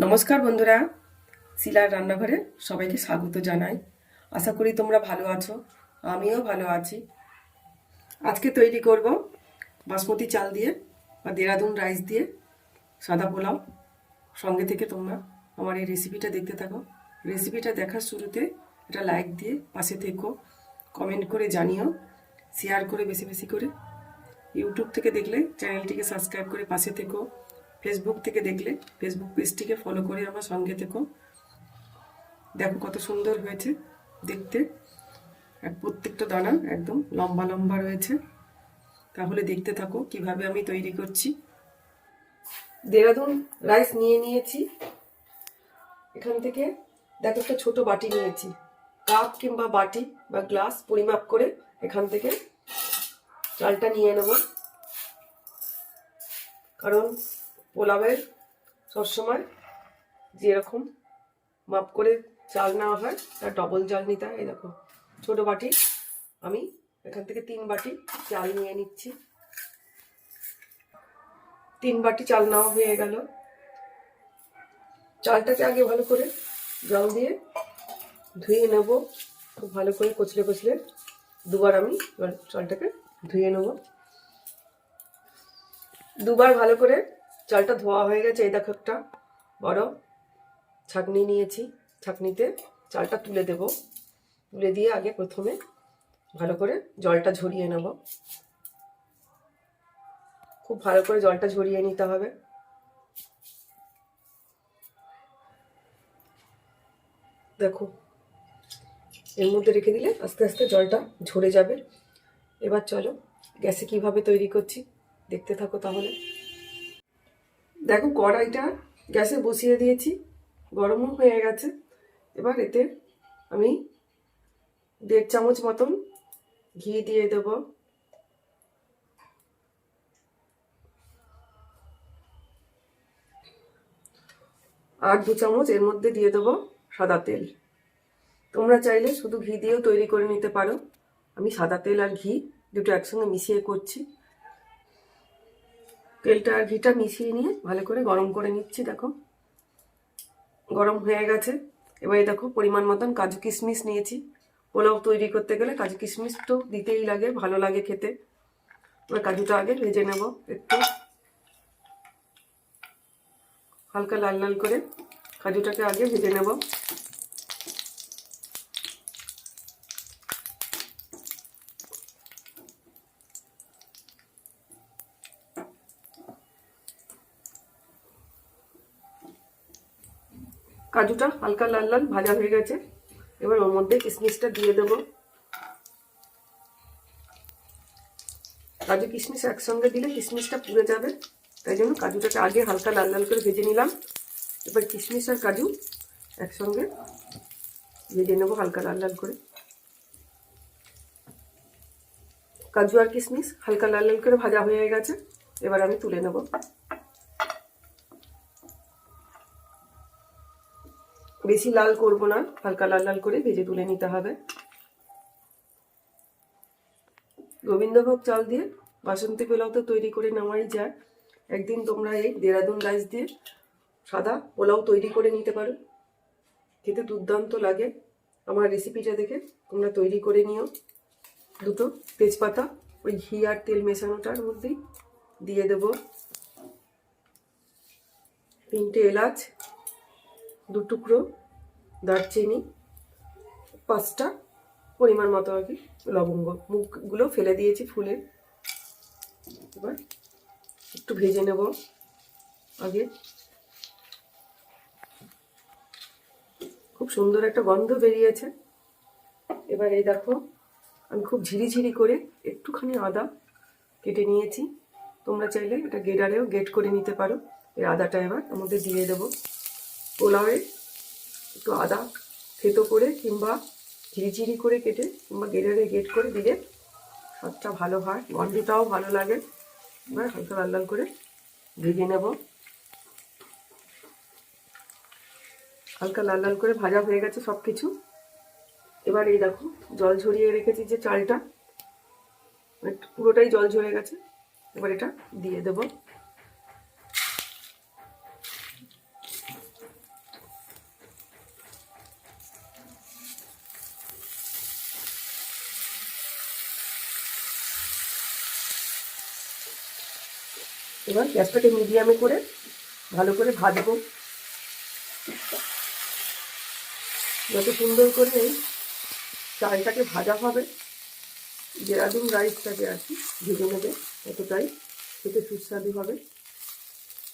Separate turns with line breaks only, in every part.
নমস্কার বন্ধুরা, শিলার রান্নাঘরে সবাইকে স্বাগত জানাই। আশা করি তোমরা ভালো আছো, আমিও ভালো আছি। আজকে তৈরি করব বাসমতি চাল দিয়ে বা দেরাদুন রাইস দিয়ে সাদা পোলাও। সঙ্গে থেকে তোমরা আমার এই রেসিপিটা দেখতে থাকো। রেসিপিটা দেখার শুরুতে একটা লাইক দিয়ে পাশে থেকো, কমেন্ট করে জানিও, শেয়ার করে বেশি বেশি করে। ইউটিউব থেকে দেখলে চ্যানেলটিকে সাবস্ক্রাইব করে পাশে থেকো। ফেসবুক থেকে দেখলে ফেসবুক পেজটিকে ফলো করে আমার সঙ্গে থেকো। দেখো কত সুন্দর হয়েছে দেখতে, আর প্রত্যেকটা দানা একদম লম্বা লম্বা রয়েছে। তাহলে দেখতে থাকো কিভাবে আমি তৈরি করছি। দেরাদুন রাইস নিয়ে নিয়েছি। এখান থেকে দেখো একটা ছোট বাটি নিয়েছি, কাপ কিংবা বাটি বা গ্লাস পরিমাপ করে এখান থেকে চালটা নিয়ে নেব। কারণ পোলাওয়ের সবসময় যেরকম মাপ করে চাল নেওয়া হয় তার ডবল চাল নিতে হয়। এই দেখো ছোট বাটি, আমি এখান থেকে 3 বাটি চাল নিয়ে নিচ্ছি। 3 বাটি চাল নেওয়া হয়ে গেল। চালটাকে আগে ভালো করে জল দিয়ে ধুয়ে নেব, খুব ভালো করে কচলে কচলে দুবার আমি চালটাকে ধুয়ে নেব। দুবার ভালো করে চালটা ধোয়া হয়ে গেছে। এই দেখো একটা বড় ছাঁকনি নিয়েছি, ছাঁকনিতে চালটা তুলে দেব। তুলে দিয়ে আগে প্রথমে ভালো করে জলটা ঝরিয়ে নেব। খুব ভালো করে জলটা ঝরিয়ে নিতে হবে। দেখো এর মধ্যে রেখে দিলে আস্তে আস্তে জলটা ঝরে যাবে। এবার চলো গ্যাসে কিভাবে তৈরি করছি দেখতে থাকো তাহলে। দেখো কড়াইটা গ্যাসে বসিয়ে দিয়েছি, গরমও হয়ে গেছে। এবার এতে আমি 1.5 চামচ মতন ঘি দিয়ে দেব। আর 2 চামচ এর মধ্যে দিয়ে দেবো সাদা তেল। তোমরা চাইলে শুধু ঘি দিয়েও তৈরি করে নিতে পারো। আমি সাদা তেল আর ঘি দুটো একসঙ্গে মিশিয়ে করছি। তেলটা আর ঘিটা মিশিয়ে নিয়ে ভালো করে গরম করে নিচ্ছি। দেখো গরম হয়ে গেছে। এবারে দেখো পরিমাণ মতন কাজু কিশমিশ নিয়েছি। পোলাও তৈরি করতে গেলে কাজু কিশমিশ তো দিতেই লাগে, ভালো লাগে খেতে। এবার কাজুটা আগে ভেজে নেব একটু হালকা লাল লাল করে। কাজুটাকে আগে ভেজে নেব। কাজুটা হালকা লাল লাল ভাজা হয়ে গেছে। এবার ওর মধ্যে কিশমিশটা দিয়ে দেব। কাজু কিশমিশ একসঙ্গে দিলে কিশমিশটা পুড়ে যাবে, তাই জন্য কাজুটাকে আগে হালকা লাল লাল করে ভেজে নিলাম। এবার কিশমিশ আর কাজু একসঙ্গে ভেজে নেব হালকা লাল লাল করে। কাজু আর কিশমিশ হালকা লাল লাল করে ভাজা হয়ে গেছে। এবার আমি তুলে নেব। বেশি লাল করব না, হালকা লাল লাল করে ভেজে তুলে নিতে হবে। গোবিন্দভোগ চাল দিয়ে বাসন্তী পোলাও তো তৈরি করে নেওয়াই যায়। একদিন তোমরা এই দেরাদুন রাইস দিয়ে সাদা পোলাও তৈরি করে নিতে পারো, খেতে দুর্দান্ত লাগে। আমার রেসিপিটা দেখে তোমরা তৈরি করে নিও। দুটো তেজপাতা ওই ঘি আর তেল মেশানোটার মধ্যেই দিয়ে দেব। 3টে এলাচ, 2 টুকরো দারচিনি, 5টা পরিমাণ মতো আর কি লবঙ্গ। মুখগুলো ফেলে দিয়েছি ফুলে। এবার একটু ভেজে নেব আগে। খুব সুন্দর একটা গন্ধ বেরিয়েছে। এবার এই দেখো আমি খুব ঝিরিঝিরি করে একটুখানি আদা কেটে নিয়েছি। তোমরা চাইলে এটা গ্রেটারেও গ্রেট করে নিতে পারো। এই আদাটা এবার আমাদের দিয়ে দেবো। পোলাওয়ে একটু আদা থেতো করে কিংবা ঝিরিঝিরি করে কেটে কিংবা গ্রেটারে গ্রেট করে দিলে স্বাদটা ভালো হয়, গন্ধটাও ভালো লাগে। এবার হালকা লাল লাল করে ভেজে নেব। হালকা লাল লাল করে ভাজা হয়ে গেছে সব কিছু। এবার এই দেখো জল ঝরিয়ে রেখেছি যে চালটা, পুরোটাই জল ঝরে গেছে। এবার এটা দিয়ে দেব। এবার গ্যাসটাকে মিডিয়ামে করে ভালো করে ভাজবো। যত সুন্দর করে এই চালটাকে ভাজা হবে, দেরাদুন রাইসটাকে আর কি ভেজে নেবে, ততটাই খেতে সুস্বাদু হবে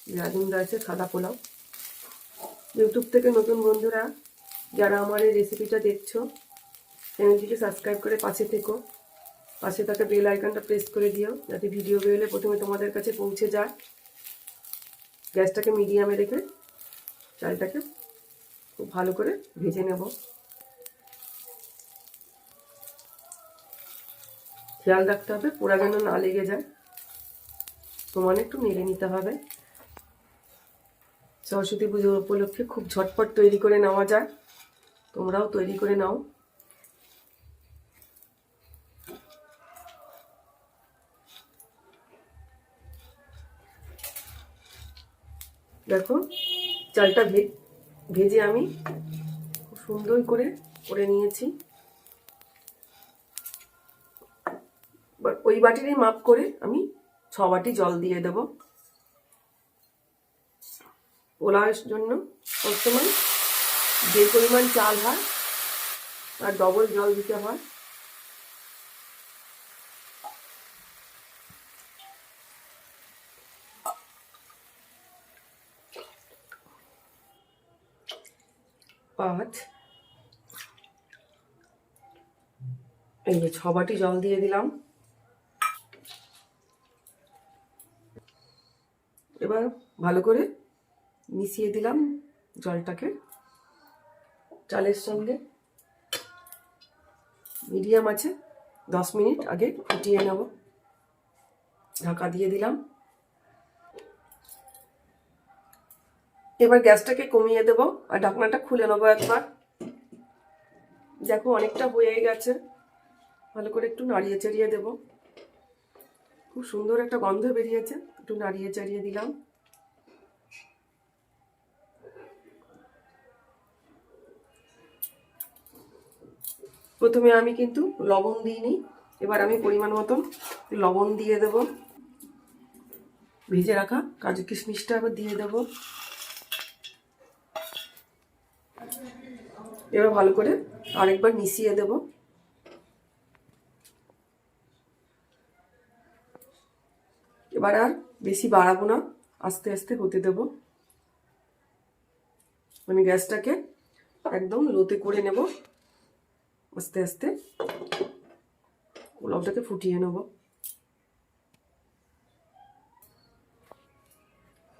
দেরাদুন রাইসের সাদা পোলাও। ইউটিউব থেকে নতুন বন্ধুরা যারা আমার এই রেসিপিটা দেখছো, চ্যানেলটিকে সাবস্ক্রাইব করে পাশে থেকো, পাশে থাকা বেল আইকনটা প্রেস করে দিও যাতে ভিডিও বেরোলে প্রথমে তোমাদের কাছে পৌঁছে যায়। গ্যাসটাকে মিডিয়ামে রেখে চালটাকে খুব ভালো করে ভেজে নেব। খেয়াল রাখতে হবে পোড়া যেন না লেগে যায়, সমানে একটু নেড়ে নিতে হবে। সরস্বতী পুজো উপলক্ষে খুব ঝটপট তৈরি করে নেওয়া যায়, তোমরাও তৈরি করে নাও। দেখো চালটা ভেজে আমি খুব সুন্দর করে নিয়েছি। ওই বাটিরই মাপ করে আমি 6 বাটি জল দিয়ে দেব। পোলাওয়ের জন্য সবসময় যে পরিমাণ চাল হয় আর ডবল জল দিতে হয়। এই যে 6 বাটি জল দিয়ে দিলাম। এবার ভালো করে মিশিয়ে দিলাম জলটাকে চালের সঙ্গে। মিডিয়াম আছে 10 মিনিট আগে ফুটিয়ে নেব। ঢাকা দিয়ে দিলাম। এবার গ্যাসটাকে কমিয়ে দেব আর ঢাকনাটা খুলে নেবো একবার। দেখো অনেকটা হয়ে গেছে, ভালো করে একটু নাড়িয়ে চাড়িয়ে দেব। খুব সুন্দর একটা গন্ধ বেরিয়েছে, একটু নাড়িয়ে চাড়িয়ে দিলাম। প্রথমে আমি কিন্তু লবণ দিইনি, এবার আমি পরিমাণ মতন লবণ দিয়ে দেব। ভেজে রাখা কাজু কিশমিশটা আবার দিয়ে দেব। এবার ভালো করে আরেকবার মিশিয়ে দেব। এবার আর বেশি বাড়াবো না, আস্তে আস্তে হতে দেব। মানে গ্যাসটাকে একদম লোতে করে নেব, আস্তে আস্তে পোলাওটাকে ফুটিয়ে নেব।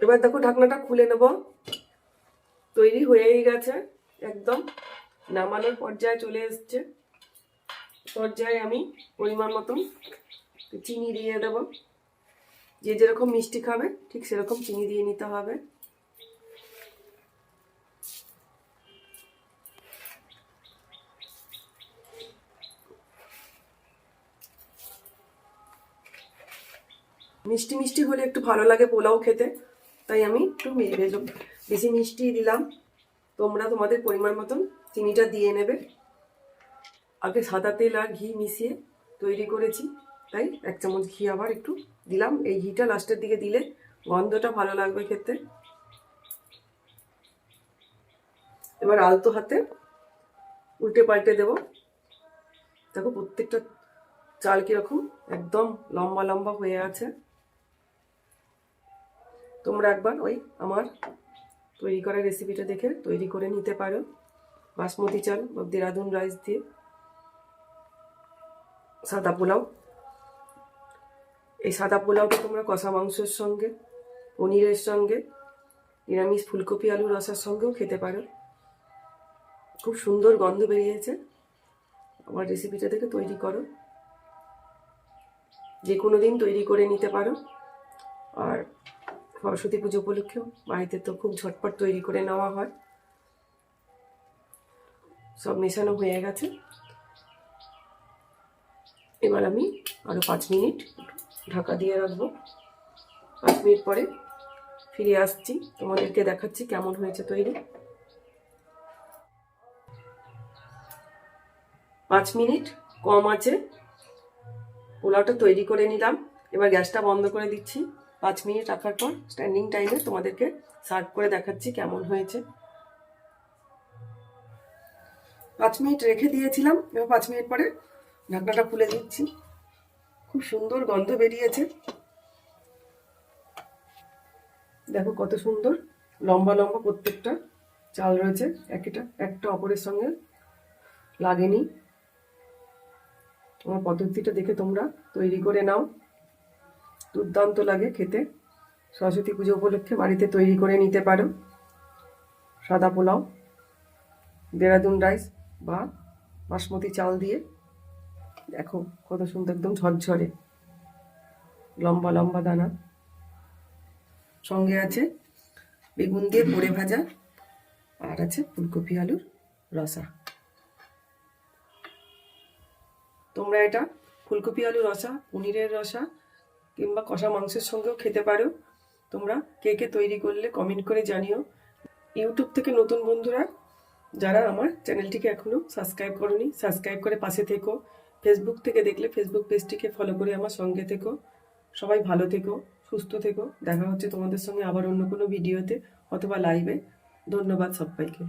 এবার দেখো ঢাকনাটা খুলে নেব। তৈরি হয়েই গেছে, একদম নামানোর পর্যায়ে চলে এসছে। পর্যায়ে আমি পরিমাণ মতন চিনি দিয়ে দেব। যে যেরকম মিষ্টি খাবে ঠিক সেরকম চিনি দিয়ে নিতে হবে। মিষ্টি মিষ্টি হলে একটু ভালো লাগে পোলাও খেতে, তাই আমি একটু বেশি মিষ্টি দিলাম। তোমরা তোমাদের পরিমাণ মতন চিনিটা দিয়ে নেবে। আগে সাদা তেল আর ঘি মিশিয়ে তৈরি করেছি, তাই 1 চামচ ঘি আবার একটু দিলাম। এই ঘিটা লাস্টের দিকে দিলে গন্ধটা ভালো লাগবে খেতে। এবার আলতো হাতে উল্টে পাল্টে দেব। দেখো প্রত্যেকটা চাল কিরকম একদম লম্বা লম্বা হয়ে আছে। তোমরা একবার ওই আমার তৈরি করা রেসিপিটা দেখে তৈরি করে নিতে পারো। বাসমতি চাল বা দেরাদুন রাইস দিয়ে সাদা পোলাও। এই সাদা পোলাওটা তোমরা কষা মাংসের সঙ্গে, পনিরের সঙ্গে, নিরামিষ ফুলকপি আলু রসার সঙ্গেও খেতে পারো। খুব সুন্দর গন্ধ বেরিয়েছে। আমার রেসিপিটা দেখে তৈরি করো, যে কোনো দিন তৈরি করে নিতে পারো। আর সরস্বতী পুজো উপলক্ষেও বাড়িতে তো খুব ঝটপট তৈরি করে নেওয়া হয়। সব মেশানো হয়ে গেছে। এবার আমি আরও 5 মিনিট ঢাকা দিয়ে রাখবো। 5 মিনিট পরে ফিরে আসছি, তোমাদেরকে দেখাচ্ছি কেমন হয়েছে তৈরি। 5 মিনিট কম আছে পোলাওটা তৈরি করে নিলাম। এবার গ্যাসটা বন্ধ করে দিচ্ছি। 5 মিনিট রাখার পর স্ট্যান্ডিং টাইমে তোমাদেরকে সার্ভ করে দেখাচ্ছি কেমন হয়েছে। 5 মিনিট রেখে দিয়েছিলাম, এবার 5 মিনিট পরে ঢাকনাটা খুলে দিচ্ছি। খুব সুন্দর গন্ধ বেরিয়েছে, দেখো কত সুন্দর লম্বা লম্বা প্রত্যেকটা চাল রয়েছে, একটা অপরের সঙ্গে লাগেনি। আমার পদ্ধতিটা দেখে তোমরা তৈরি করে নাও, দুর্দান্ত লাগে খেতে। সরস্বতী পুজো উপলক্ষে বাড়িতে তৈরি করে নিতে পারো। সাদা পোলাও, দেরাদুন রাইস বা বাসমতি চাল দিয়ে, দেখো কত সুন্দর একদম ঝরঝরে লম্বা লম্বা দানা, সঙ্গে আছে বেগুন দিয়ে পোড়ে ভাজা, আর আছে ফুলকপি আলুর রসা। তোমরা এটা ফুলকপি আলুর রসা, পনিরের রসা কিংবা কষা মাংসের সঙ্গেও খেতে পারো। তোমরা কে কে তৈরি করলে কমেন্ট করে জানিও। ইউটিউব থেকে নতুন বন্ধুরা যারা আমার চ্যানেলটিকে এখনো সাবস্ক্রাইব করোনি, সাবস্ক্রাইব করে পাশে থেকো। ফেসবুক থেকে দেখলে ফেসবুক পেজটিকে ফলো করে আমার সঙ্গে থেকো। সবাই ভালো থেকো, সুস্থ থেকো। দেখা হচ্ছে তোমাদের সঙ্গে আবার অন্য কোনো ভিডিওতে অথবা লাইভে। ধন্যবাদ সবাইকে।